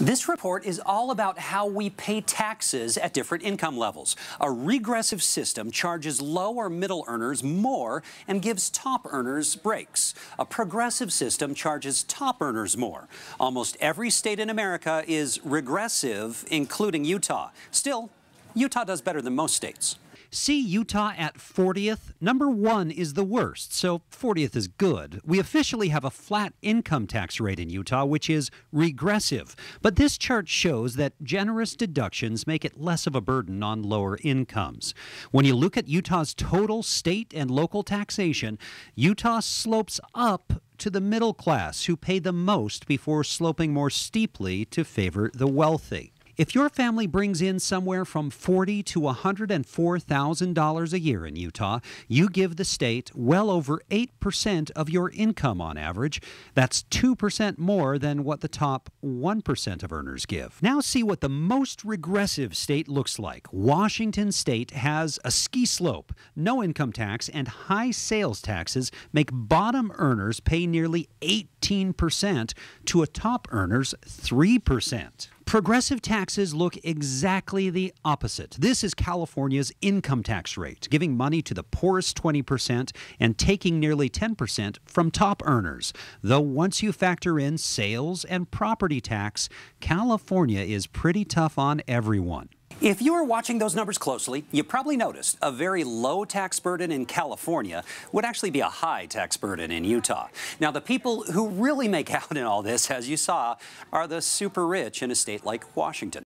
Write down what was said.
This report is all about how we pay taxes at different income levels. A regressive system charges low or middle earners more and gives top earners breaks. A progressive system charges top earners more. Almost every state in America is regressive, including Utah. Still, Utah does better than most states. See Utah at 40th? Number 1 is the worst, so 40th is good. We officially have a flat income tax rate in Utah, which is regressive. But this chart shows that generous deductions make it less of a burden on lower incomes. When you look at Utah's total state and local taxation, Utah slopes up to the middle class, who pay the most before sloping more steeply to favor the wealthy. If your family brings in somewhere from $40,000 to $104,000 a year in Utah, you give the state well over 8% of your income on average. That's 2% more than what the top 1% of earners give. Now see what the most regressive state looks like. Washington State has a ski slope. No income tax and high sales taxes make bottom earners pay nearly 18% to a top earners 3%. Progressive taxes look exactly the opposite. This is California's income tax rate, giving money to the poorest 20% and taking nearly 10% from top earners. Though once you factor in sales and property tax, California is pretty tough on everyone. If you were watching those numbers closely, you probably noticed a very low tax burden in California would actually be a high tax burden in Utah. Now, the people who really make out in all this, as you saw, are the super rich in a state like Washington.